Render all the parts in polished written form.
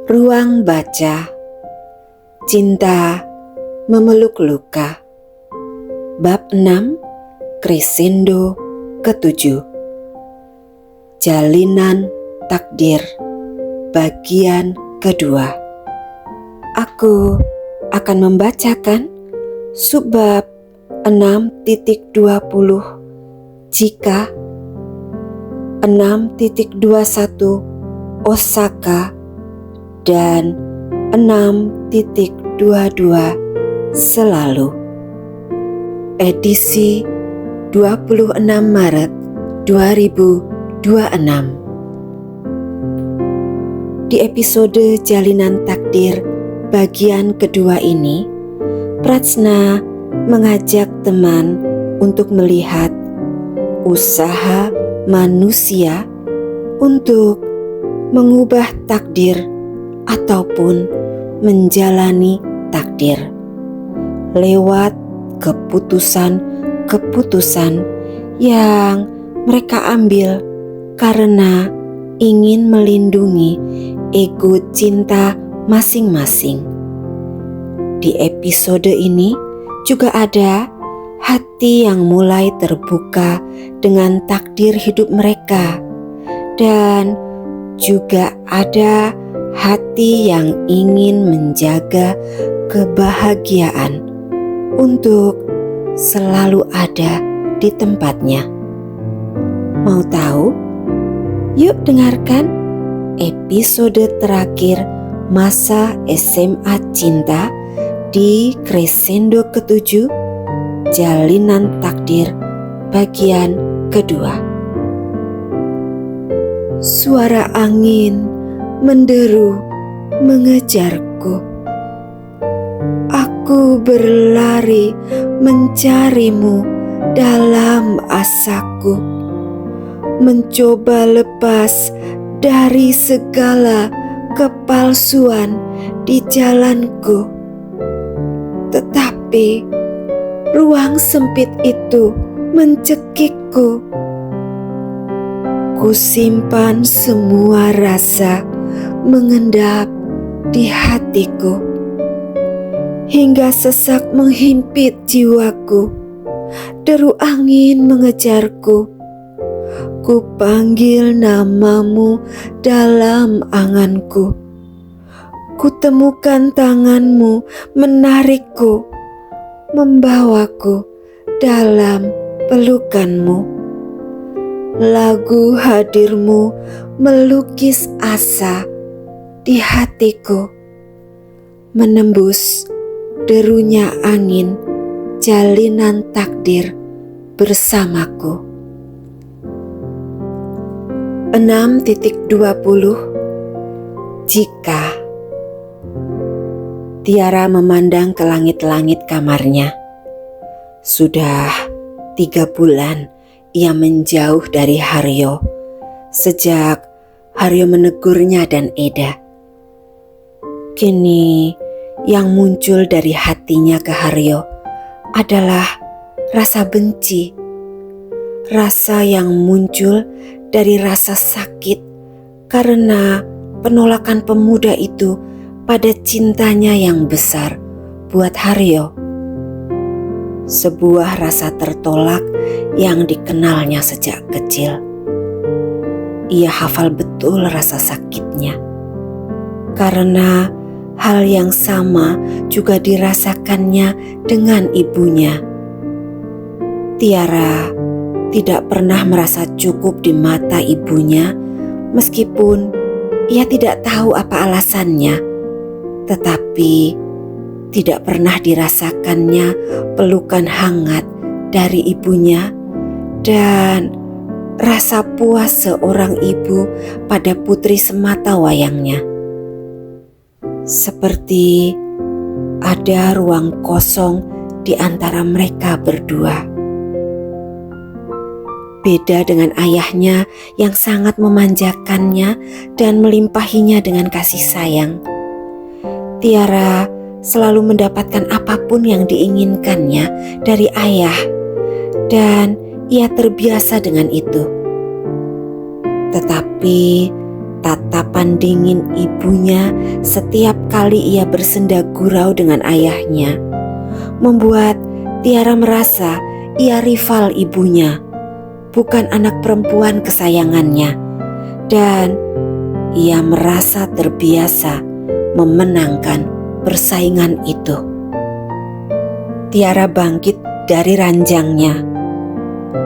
Ruang baca. Cinta memeluk luka. Bab 6, Crescendo ke-7. Jalinan takdir. Bagian kedua. Aku akan membacakan subbab 6.20 jika 6.21 Osaka dan 6.22 selalu. Edisi 26 Maret 2026. Di episode Jalinan Takdir bagian kedua ini, Prajna mengajak teman untuk melihat usaha manusia untuk mengubah takdir ataupun menjalani takdir lewat keputusan-keputusan yang mereka ambil karena ingin melindungi ego cinta masing-masing. Di episode ini juga ada hati yang mulai terbuka dengan takdir hidup mereka, dan juga ada hati yang ingin menjaga kebahagiaan untuk selalu ada di tempatnya. Mau tahu? Yuk dengarkan episode terakhir masa SMA cinta di Crescendo ke-7, Jalinan Takdir bagian kedua. Suara angin menderu mengejarku. Aku berlari mencarimu dalam asaku, mencoba lepas dari segala kepalsuan di jalanku. Tetapi ruang sempit itu mencekikku. Kusimpan semua rasa mengendap di hatiku, hingga sesak menghimpit jiwaku. Deru angin mengejarku. Kupanggil namamu dalam anganku. Kutemukan tanganmu menarikku, membawaku dalam pelukanmu. Lagu hadirmu melukis asa di hatiku, menembus derunya angin jalinan takdir bersamaku. 6.20 Jika. Tiara memandang ke langit-langit kamarnya. Sudah 3 bulan ia menjauh dari Haryo sejak Haryo menegurnya dan Eda. Kini yang muncul dari hatinya ke Haryo adalah rasa benci, rasa yang muncul dari rasa sakit karena penolakan pemuda itu pada cintanya yang besar buat Haryo. Sebuah rasa tertolak yang dikenalnya sejak kecil. Ia hafal betul rasa sakitnya, karena hal yang sama juga dirasakannya dengan ibunya. Tiara tidak pernah merasa cukup di mata ibunya, meskipun ia tidak tahu apa alasannya, tetapi tidak pernah dirasakannya pelukan hangat dari ibunya dan rasa puas seorang ibu pada putri semata wayangnya. Seperti ada ruang kosong di antara mereka berdua. Beda dengan ayahnya yang sangat memanjakannya dan melimpahinya dengan kasih sayang. Tiara selalu mendapatkan apapun yang diinginkannya dari ayah, dan ia terbiasa dengan itu. Tetapi Tatapan dingin ibunya setiap kali ia bersenda gurau dengan ayahnya membuat Tiara merasa ia rival ibunya, bukan anak perempuan kesayangannya, dan ia merasa terbiasa memenangkan persaingan itu. Tiara bangkit dari ranjangnya,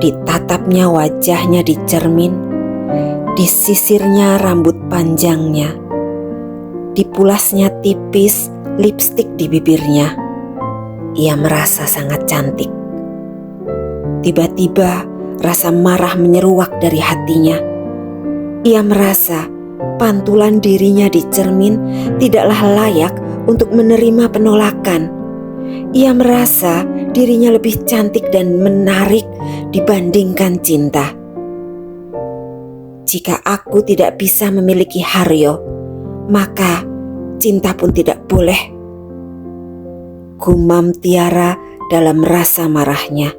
ditatapnya wajahnya di cermin, disisirnya rambut panjangnya, dipulasnya tipis lipstik di bibirnya. Ia merasa sangat cantik. Tiba-tiba rasa marah menyeruak dari hatinya. Ia merasa pantulan dirinya di cermin tidaklah layak untuk menerima penolakan. Ia merasa dirinya lebih cantik dan menarik dibandingkan Cinta. Jika aku tidak bisa memiliki Haryo, maka Cinta pun tidak boleh, gumam Tiara dalam rasa marahnya.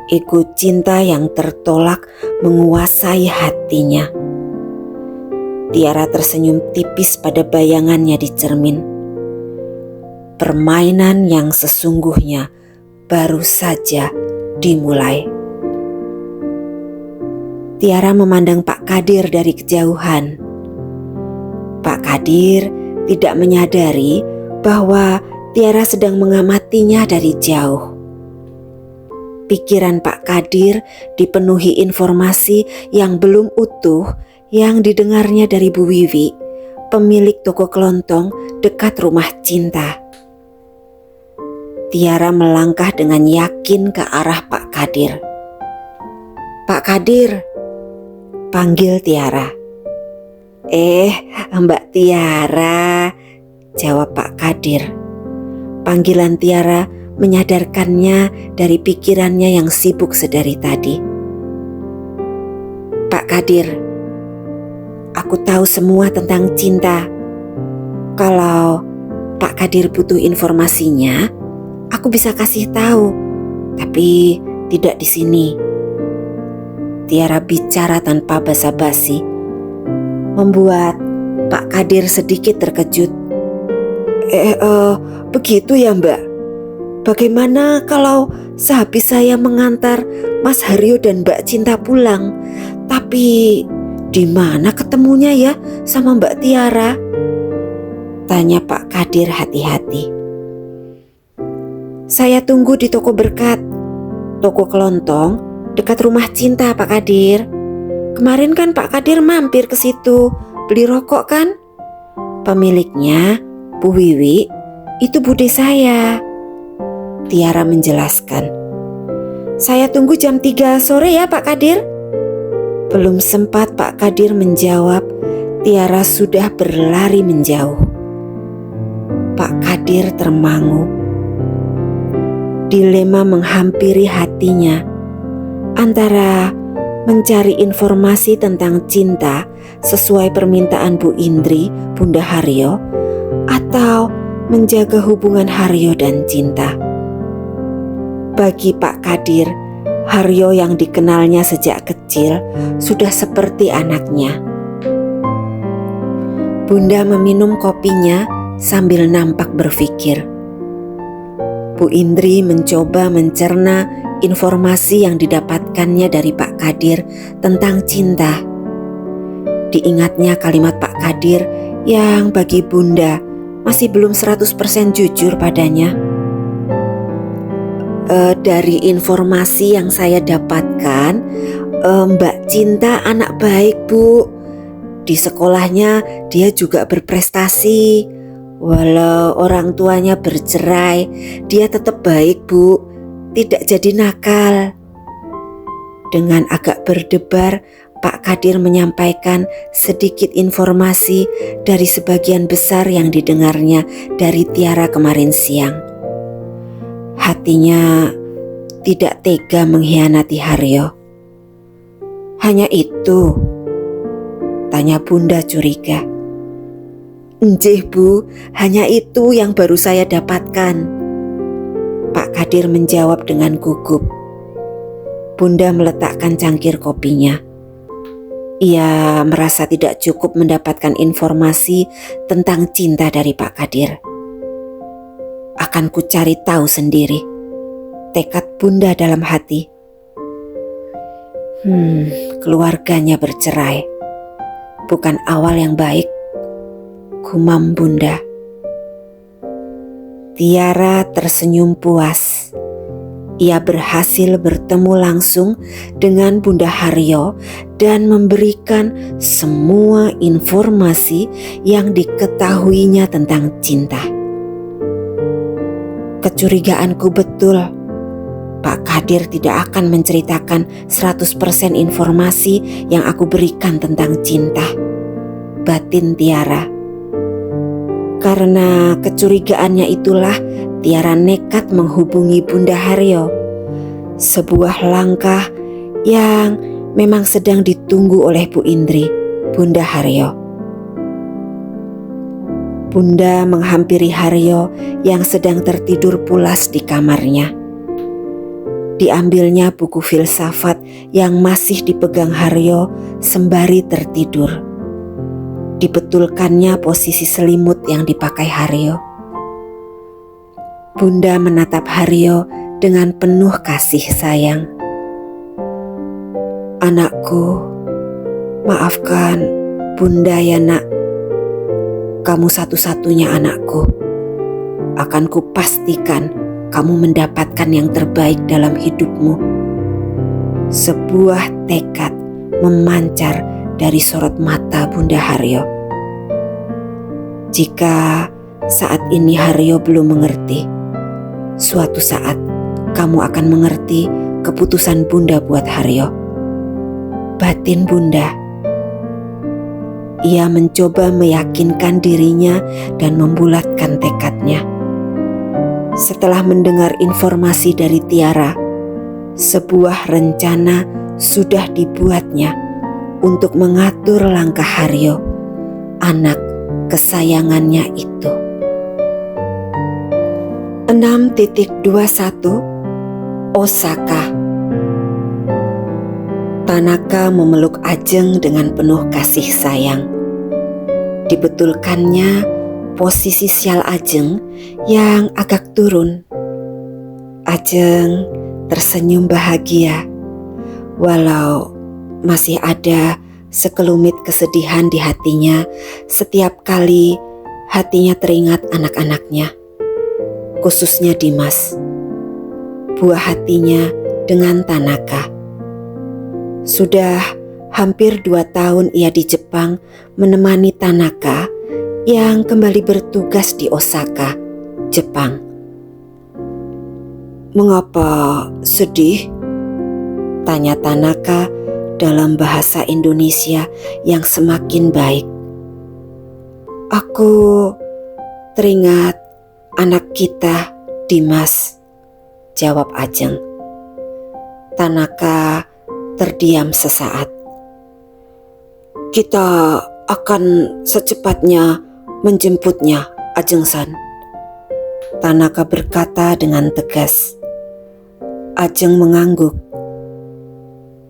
Ego Cinta yang tertolak menguasai hatinya. Tiara tersenyum tipis pada bayangannya di cermin. Permainan yang sesungguhnya baru saja dimulai. Tiara memandang Pak Kadir dari kejauhan. Pak Kadir tidak menyadari bahwa Tiara sedang mengamatinya dari jauh. Pikiran Pak Kadir dipenuhi informasi yang belum utuh yang didengarnya dari Bu Wiwi, pemilik toko kelontong dekat rumah Cinta. Tiara melangkah dengan yakin ke arah Pak Kadir. "Pak Kadir," panggil Tiara. Mbak Tiara," jawab Pak Kadir. Panggilan Tiara menyadarkannya dari pikirannya yang sibuk sedari tadi. "Pak Kadir, aku tahu semua tentang Cinta. Kalau Pak Kadir butuh informasinya, aku bisa kasih tahu, tapi tidak di sini." Tiara bicara tanpa basa-basi, membuat Pak Kadir sedikit terkejut. Begitu ya Mbak? Bagaimana kalau sehabis saya mengantar Mas Haryo dan Mbak Cinta pulang? Tapi di mana ketemunya ya sama Mbak Tiara? Tanya Pak Kadir hati-hati. "Saya tunggu di toko Berkat, toko kelontong dekat rumah Cinta Pak Kadir. Kemarin kan Pak Kadir mampir ke situ beli rokok kan? Pemiliknya Bu Wiwi itu bude saya." Tiara menjelaskan. "Saya tunggu jam 3 sore ya Pak Kadir." Belum sempat Pak Kadir menjawab, Tiara sudah berlari menjauh. Pak Kadir termangu. Dilema menghampiri hatinya antara mencari informasi tentang Cinta sesuai permintaan Bu Indri, Bunda Haryo, atau menjaga hubungan Haryo dan Cinta. Bagi Pak Kadir, Haryo yang dikenalnya sejak kecil sudah seperti anaknya. Bunda meminum kopinya sambil nampak berpikir. Bu Indri mencoba mencerna informasi yang didapatkannya dari Pak Kadir tentang Cinta. Diingatnya kalimat Pak Kadir yang bagi Bunda masih belum 100% jujur padanya. Dari informasi yang saya dapatkan, Mbak Cinta anak baik Bu. Di sekolahnya dia juga berprestasi. Walau orang tuanya bercerai, dia tetap baik Bu, tidak jadi nakal. Dengan agak berdebar, Pak Kadir menyampaikan sedikit informasi dari sebagian besar yang didengarnya dari Tiara kemarin siang. Hatinya tidak tega mengkhianati Haryo. "Hanya itu?" tanya Bunda curiga. "Njih Bu, hanya itu yang baru saya dapatkan," Pak Kadir menjawab dengan gugup. Bunda meletakkan cangkir kopinya. Ia merasa tidak cukup mendapatkan informasi tentang cinta dari Pak Kadir. Akan ku cari tahu sendiri, tekad Bunda dalam hati. Keluarganya bercerai. Bukan awal yang baik, gumam Bunda. Tiara tersenyum puas. Ia berhasil bertemu langsung dengan Bunda Haryo dan memberikan semua informasi yang diketahuinya tentang cinta. Kecurigaanku betul. Pak Kadir tidak akan menceritakan 100% informasi yang aku berikan tentang cinta, batin Tiara. Karena kecurigaannya itulah Tiara nekat menghubungi Bunda Haryo. Sebuah langkah yang memang sedang ditunggu oleh Bu Indri, Bunda Haryo. Bunda menghampiri Haryo yang sedang tertidur pulas di kamarnya. Diambilnya buku filsafat yang masih dipegang Haryo sembari tertidur. Dibetulkannya posisi selimut yang dipakai Haryo. Bunda menatap Haryo dengan penuh kasih sayang. Anakku, maafkan Bunda ya nak. Kamu satu-satunya anakku. Akan kupastikan kamu mendapatkan yang terbaik dalam hidupmu. Sebuah tekad memancar dari sorot mata Bunda Haryo. Jika saat ini Haryo belum mengerti, suatu saat kamu akan mengerti keputusan Bunda buat Haryo. Batin Bunda. Ia mencoba meyakinkan dirinya dan membulatkan tekadnya. Setelah mendengar informasi dari Tiara, sebuah rencana sudah dibuatnya untuk mengatur langkah Haryo, anak kesayangannya itu. 6.21 Osaka. Tanaka memeluk Ajeng dengan penuh kasih sayang. Dibetulkannya posisi sial Ajeng yang agak turun. Ajeng tersenyum bahagia, walau masih ada sekelumit kesedihan di hatinya setiap kali hatinya teringat anak-anaknya, khususnya Dimas, buah hatinya dengan Tanaka. Sudah hampir 2 tahun ia di Jepang menemani Tanaka yang kembali bertugas di Osaka, Jepang. "Mengapa sedih?" tanya Tanaka dalam bahasa Indonesia yang semakin baik. "Aku teringat anak kita, Dimas," jawab Ajeng. Tanaka terdiam sesaat. "Kita akan secepatnya menjemputnya, Ajeng-san," Tanaka berkata dengan tegas. Ajeng mengangguk.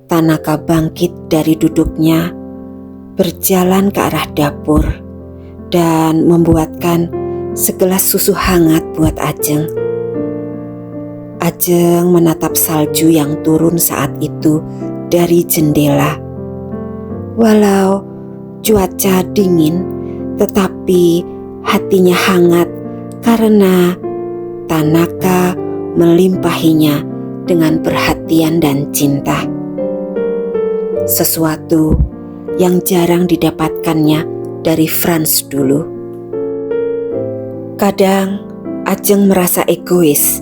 Tanaka bangkit dari duduknya, berjalan ke arah dapur, dan membuatkan segelas susu hangat buat Ajeng. Ajeng menatap salju yang turun saat itu dari jendela. Walau cuaca dingin, tetapi hatinya hangat karena Tanaka melimpahinya dengan perhatian dan cinta. Sesuatu yang jarang didapatkannya dari Franz dulu. Kadang Ajeng merasa egois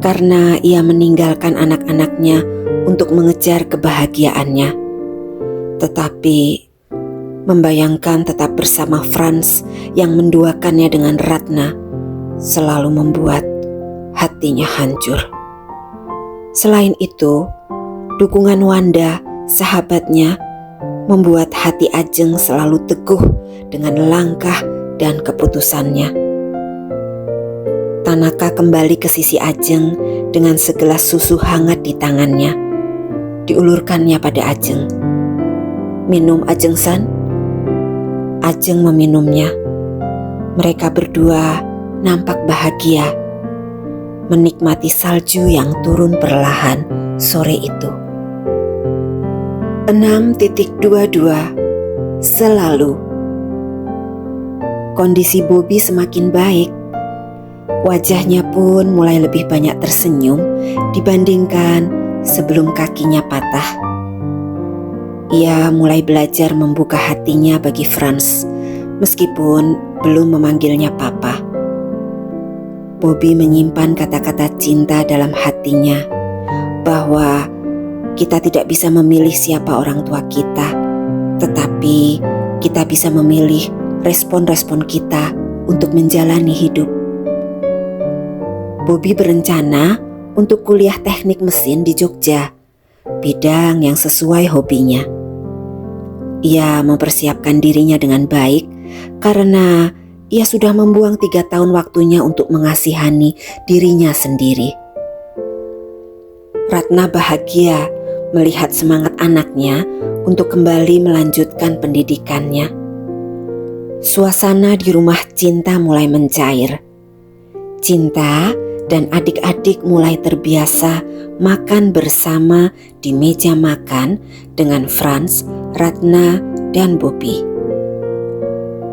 karena ia meninggalkan anak-anaknya untuk mengejar kebahagiaannya. Tetapi membayangkan tetap bersama Franz yang menduakannya dengan Ratna selalu membuat hatinya hancur. Selain itu, dukungan Wanda, sahabatnya, membuat hati Ajeng selalu teguh dengan langkah dan keputusannya. Tanaka kembali ke sisi Ajeng dengan segelas susu hangat di tangannya. Diulurkannya pada Ajeng. minum Ajeng San?" Ajeng meminumnya. Mereka berdua nampak bahagia, menikmati salju yang turun perlahan sore itu. 6.22 Selalu. Kondisi Bobby semakin baik. Wajahnya pun mulai lebih banyak tersenyum dibandingkan sebelum kakinya patah. Ia mulai belajar membuka hatinya bagi Franz, meskipun belum memanggilnya papa. Bobby menyimpan kata-kata cinta dalam hatinya, bahwa kita tidak bisa memilih siapa orang tua kita, tetapi kita bisa memilih respon-respon kita untuk menjalani hidup. Bobby berencana untuk kuliah teknik mesin di Jogja, bidang yang sesuai hobinya. Ia mempersiapkan dirinya dengan baik karena ia sudah membuang 3 tahun waktunya untuk mengasihani dirinya sendiri. Ratna bahagia melihat semangat anaknya untuk kembali melanjutkan pendidikannya. Suasana di rumah Cinta mulai mencair. Cinta dan adik-adik mulai terbiasa makan bersama di meja makan dengan Franz, Ratna, dan Bobby.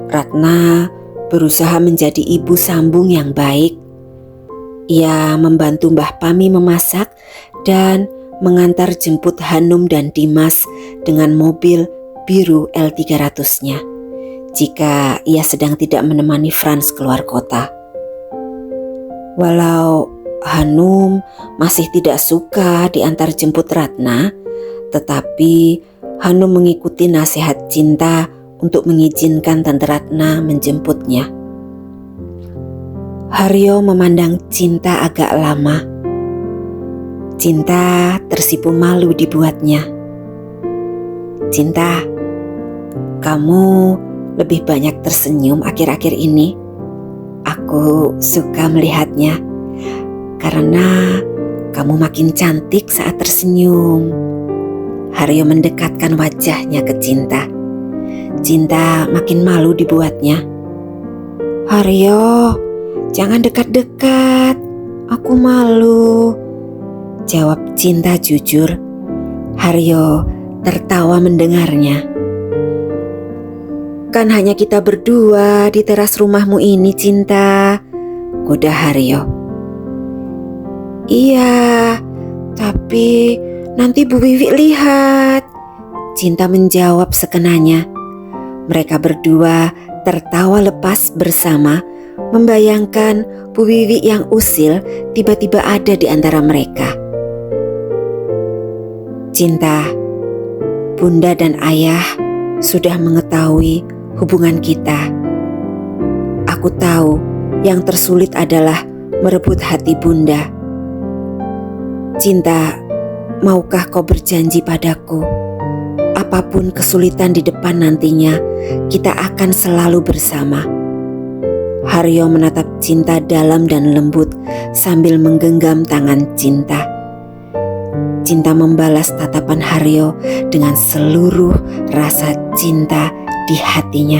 Ratna berusaha menjadi ibu sambung yang baik. Ia membantu Mbah Pami memasak dan mengantar jemput Hanum dan Dimas dengan mobil biru L300-nya jika ia sedang tidak menemani Franz keluar kota. Walau Hanum masih tidak suka diantar jemput Ratna, tetapi Hanum mengikuti nasihat Cinta untuk mengizinkan Tante Ratna menjemputnya. Haryo memandang Cinta agak lama. Cinta tersipu malu dibuatnya. "Cinta, kamu lebih banyak tersenyum akhir-akhir ini. Aku suka melihatnya karena kamu makin cantik saat tersenyum." Haryo mendekatkan wajahnya ke Cinta. Cinta makin malu dibuatnya. "Haryo, jangan dekat-dekat. Aku malu," jawab Cinta jujur. Haryo tertawa mendengarnya. "Kan hanya kita berdua di teras rumahmu ini, Cinta," goda Haryo. "Iya, tapi nanti Bu Wiwi lihat," Cinta menjawab sekenanya. Mereka berdua tertawa lepas bersama, membayangkan Bu Wiwi yang usil tiba-tiba ada di antara mereka. "Cinta, Bunda dan Ayah sudah mengetahui hubungan kita. Aku tahu yang tersulit adalah merebut hati Bunda. Cinta, maukah kau berjanji padaku, apapun kesulitan di depan nantinya, kita akan selalu bersama?" Haryo menatap Cinta dalam dan lembut sambil menggenggam tangan Cinta. Cinta membalas tatapan Haryo dengan seluruh rasa cinta di hatinya.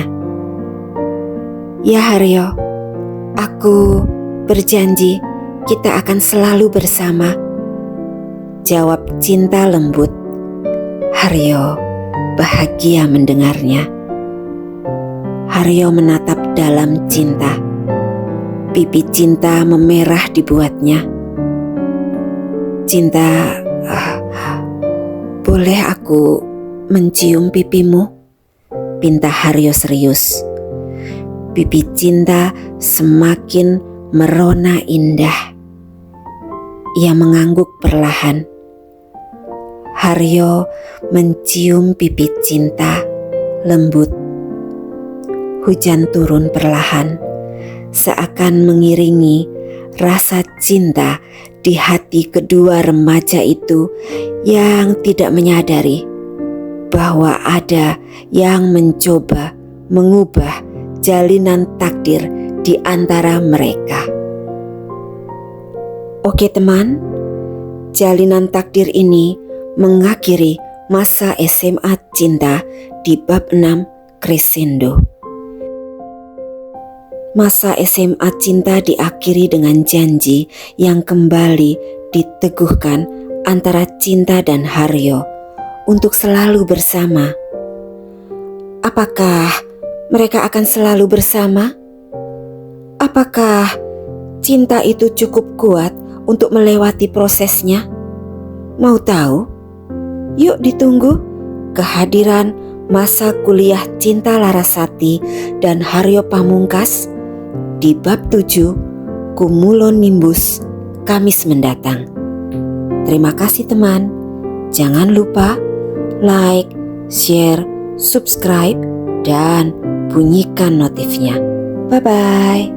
"Ya Haryo, aku berjanji kita akan selalu bersama," jawab Cinta lembut. Haryo bahagia mendengarnya. Haryo menatap dalam Cinta. Pipi Cinta memerah dibuatnya. "Cinta, boleh aku mencium pipimu?" pinta Haryo serius. Pipi Cinta semakin merona indah. Ia mengangguk perlahan. Haryo mencium pipi Cinta lembut. Hujan turun perlahan, seakan mengiringi rasa cinta di hati kedua remaja itu yang tidak menyadari bahwa ada yang mencoba mengubah jalinan takdir di antara mereka. Oke teman, jalinan takdir ini mengakhiri Masa SMA Cinta di bab 6 Crescendo. Masa SMA Cinta diakhiri dengan janji yang kembali diteguhkan antara Cinta dan Haryo untuk selalu bersama. Apakah mereka akan selalu bersama? Apakah cinta itu cukup kuat untuk melewati prosesnya? Mau tahu? Yuk ditunggu kehadiran masa kuliah Cinta Larasati dan Haryo Pamungkas di bab 7 Cumulonimbus Kamis mendatang. Terima kasih teman. Jangan lupa like, share, subscribe, dan bunyikan notifnya. Bye-bye.